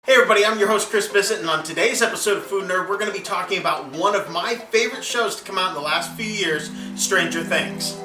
Hey everybody, I'm your host Chris Bisset, and on today's episode of Food Nerd, we're going to be talking about one of my favorite shows to come out in the last few years, Stranger Things.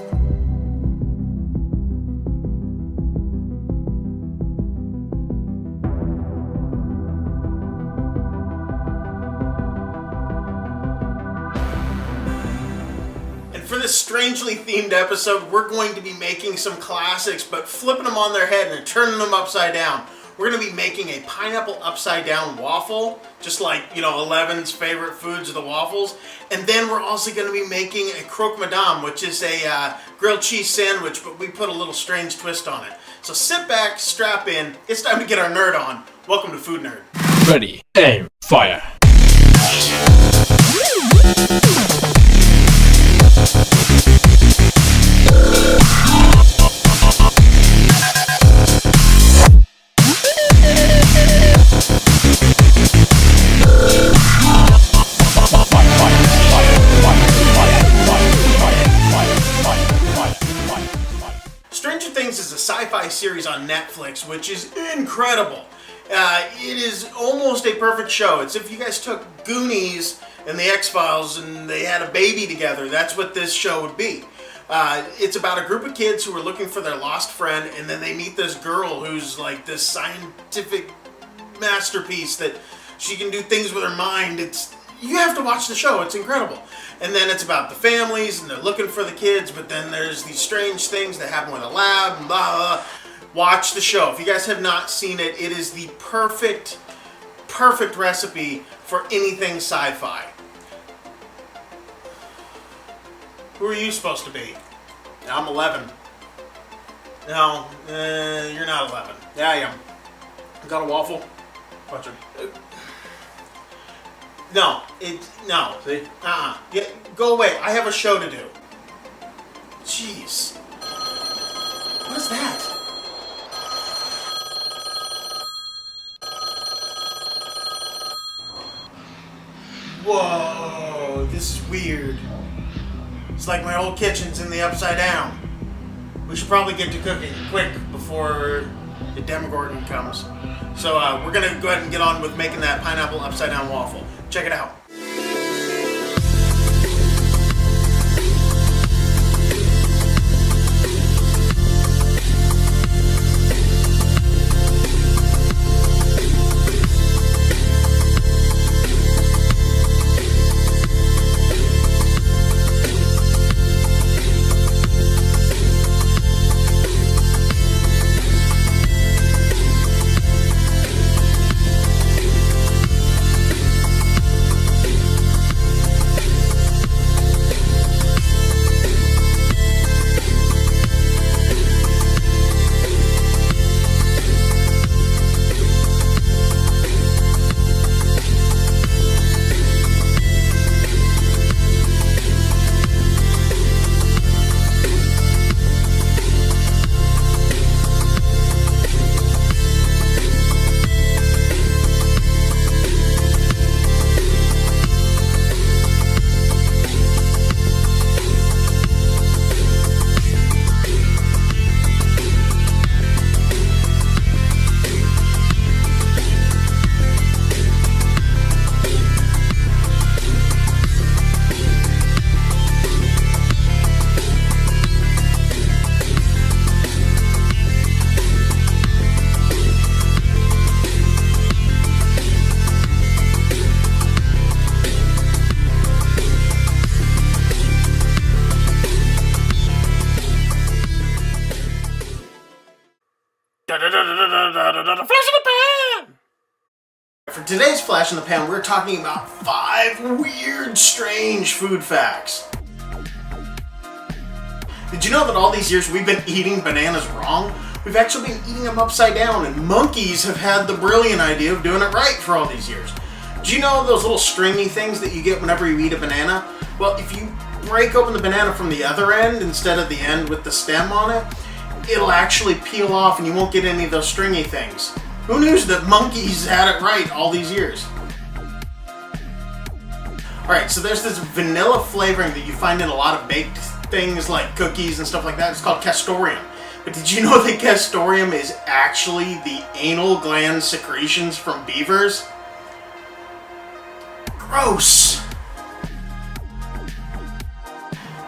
And for this strangely themed episode, we're going to be making some classics, but flipping them on their head and turning them upside down. We're going to be making a pineapple upside down waffle, just like, Eleven's favorite foods are the waffles. And then we're also going to be making a Croque Madame, which is a grilled cheese sandwich, but we put a little strange twist on it. So sit back, strap in, it's time to get our nerd on. Welcome to Food Nerd. Ready, aim, fire. Stranger Things is a sci-fi series on Netflix, which is incredible. It is almost a perfect show. It's if you guys took Goonies and the X-Files and they had a baby together, that's what this show would be. It's about a group of kids who are looking for their lost friend, and then they meet this girl who's like this scientific masterpiece that she can do things with her mind. You have to watch the show, it's incredible. And then it's about the families, and they're looking for the kids, but then there's these strange things that happen with a lab, and blah, blah, blah. Watch the show. If you guys have not seen it, it is the perfect recipe for anything sci-fi. Who are you supposed to be? I'm 11. No, you're not 11. Yeah, I am. Got a waffle? Watch it. No, see? Yeah, go away. I have a show to do. Jeez. What is that? Whoa, this is weird. It's like my old kitchen's in the Upside Down. We should probably get to cooking quick before the Demogorgon comes. So we're going to go ahead and get on with making that pineapple upside down waffle. Check it out. Flash in the pan! For today's Flash in the Pan, we're talking about 5 weird, strange food facts. Did you know that all these years we've been eating bananas wrong? We've actually been eating them upside down, and monkeys have had the brilliant idea of doing it right for all these years. Do you know those little stringy things that you get whenever you eat a banana? Well, if you break open the banana from the other end instead of the end with the stem on it, it'll actually peel off and you won't get any of those stringy things. Who knew that monkeys had it right all these years? Alright, so there's this vanilla flavoring that you find in a lot of baked things like cookies and stuff like that. It's called castoreum. But did you know that castoreum is actually the anal gland secretions from beavers? Gross!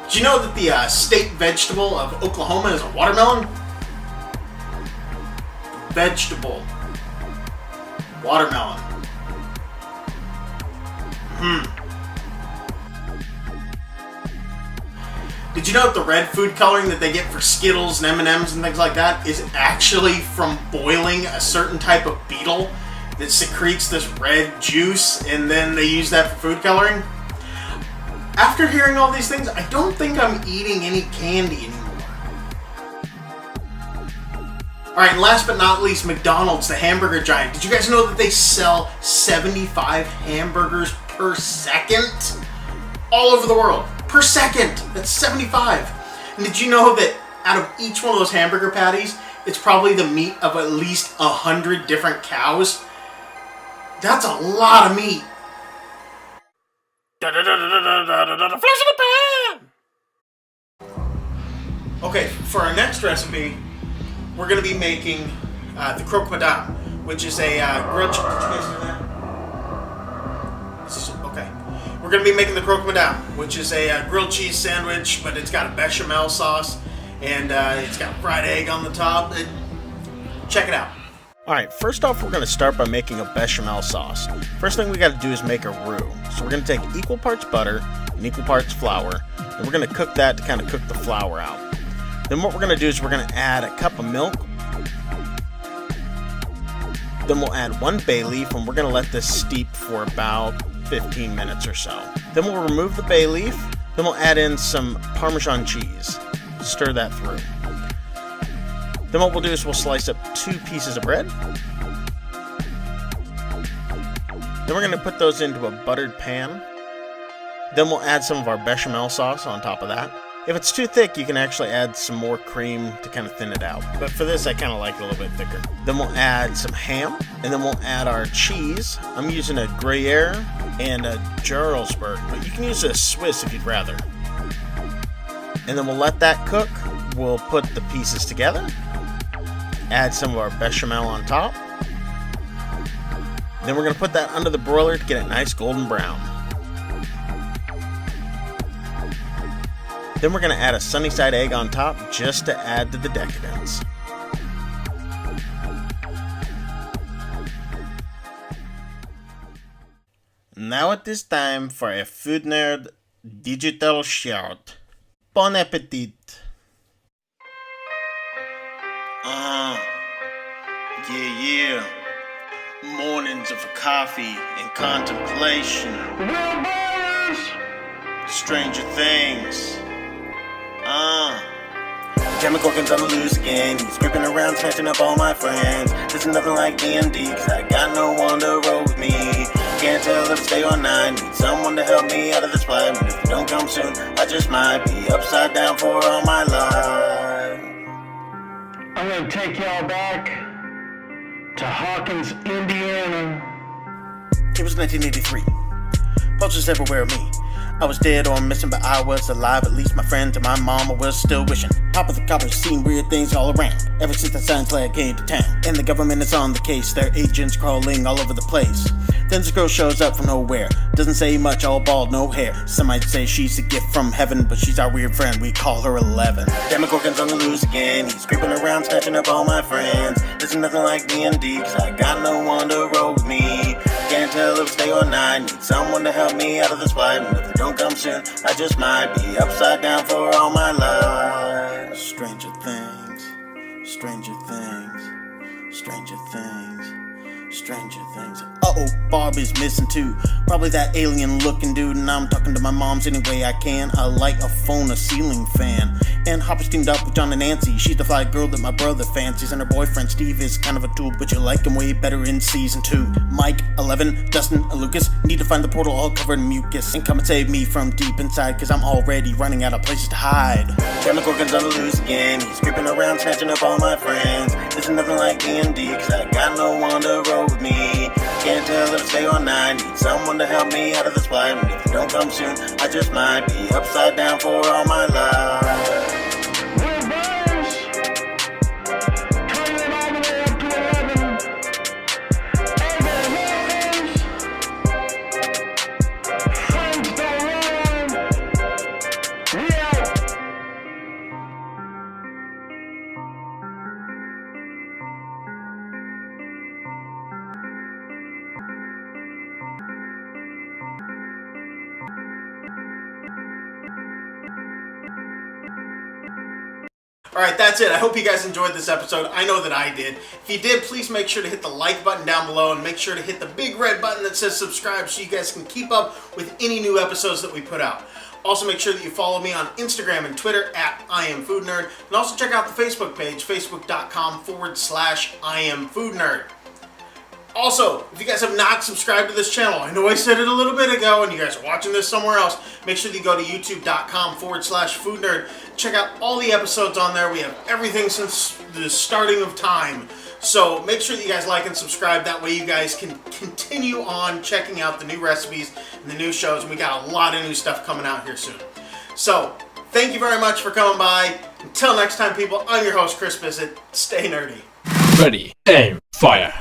Did you know that the state vegetable of Oklahoma is a watermelon? Vegetable. Watermelon. Did you know that the red food coloring that they get for Skittles and M&Ms and things like that is actually from boiling a certain type of beetle that secretes this red juice, and then they use that for food coloring? After hearing all these things, I don't think I'm eating any candy anymore. Alright, and last but not least, McDonald's, the hamburger giant. Did you guys know that they sell 75 hamburgers per second? All over the world. Per second! That's 75! And did you know that out of each one of those hamburger patties, it's probably the meat of at least 100 different cows? That's a lot of meat. Flash in the pan! Okay, for our next recipe, we're going to be making the Croque Madame, which is a grilled chicken. Did you guys know that? Okay. We're going to be making the Croque Madame, which is a grilled cheese sandwich, but it's got a bechamel sauce, and it's got fried egg on the top. Check it out. Alright, first off, we're going to start by making a bechamel sauce. First thing we got to do is make a roux. So we're going to take equal parts butter and equal parts flour, and we're going to cook that to kind of cook the flour out. Then what we're going to do is we're going to add a cup of milk. Then we'll add 1 bay leaf, and we're going to let this steep for about 15 minutes or so. Then we'll remove the bay leaf. Then we'll add in some Parmesan cheese. Stir that through. Then what we'll do is we'll slice up 2 pieces of bread. Then we're going to put those into a buttered pan. Then we'll add some of our bechamel sauce on top of that. If it's too thick, you can actually add some more cream to kind of thin it out. But for this, I kind of like it a little bit thicker. Then we'll add some ham, and then we'll add our cheese. I'm using a Gruyere and a Jarlsberg, but you can use a Swiss if you'd rather. And then we'll let that cook. We'll put the pieces together. Add some of our bechamel on top. Then we're going to put that under the broiler to get it nice golden brown. Then we're going to add a sunny side egg on top just to add to the decadence. Now it is time for a Food Nerd digital shout. Bon appetit! Yeah. Mornings of coffee and contemplation. Stranger Things. Demogorgon's on the loose again. He's creeping around, snatching up all my friends. There's nothing like D&D, cause I got no one to roll with me. Can't tell if stay or not. Need someone to help me out of this fight. But if you don't come soon, I just might be upside down for all my life. I'm gonna take y'all back to Hawkins, Indiana. It was 1983. Posters everywhere of me. I was dead or missing, but I was alive. At least my friends and my mama was still wishing. Papa the coppers seen weird things all around ever since the science lab came to town. And the government is on the case, their agents crawling all over the place. Then this girl shows up from nowhere, doesn't say much, all bald, no hair. Some might say she's a gift from heaven, but she's our weird friend, we call her 11. Demogorgon's on the loose again, he's creeping around, snatching up all my friends. There's nothing like D&D, cause I got no one to roll with me. Can't tell if stay or not, need someone to help me out of this fight. And if they don't come soon, I just might be upside down for all my life. Stranger things, stranger things, stranger things, stranger things. Uh-oh, Barb is missing too. Probably that alien looking dude, and I'm talking to my moms any way I can. I light a phone, a ceiling fan. And Hopper's teamed up with John and Nancy. She's the fly girl that my brother fancies, and her boyfriend Steve is kind of a tool, but you like him way better in season 2. Mike, 11, Dustin, and Lucas need to find the portal all covered in mucus and come and save me from deep inside, cause I'm already running out of places to hide. Demogorgon's on the loose again, he's creeping around, snatching up all my friends. There's nothing like D&D, cause I got no one to roll with me. Can't tell if stay or not, need someone to help me out of this fight. And if you don't come soon, I just might be upside down for all my life. Alright, that's it. I hope you guys enjoyed this episode. I know that I did. If you did, please make sure to hit the like button down below and make sure to hit the big red button that says subscribe so you guys can keep up with any new episodes that we put out. Also, make sure that you follow me on Instagram and Twitter at IamFoodNerd. And also check out the Facebook page, facebook.com/IamFoodNerd. Also, if you guys have not subscribed to this channel, I know I said it a little bit ago and you guys are watching this somewhere else, make sure that you go to youtube.com/foodnerd. Check out all the episodes on there. We have everything since the starting of time. So make sure that you guys like and subscribe. That way you guys can continue on checking out the new recipes and the new shows. And we got a lot of new stuff coming out here soon. So thank you very much for coming by. Until next time, people, I'm your host, Chris Bisset. Stay nerdy. Ready, aim, fire.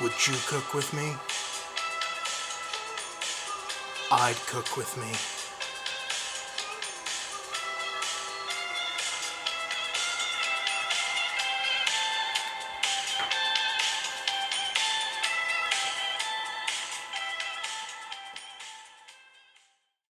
Would you cook with me? I'd cook with me.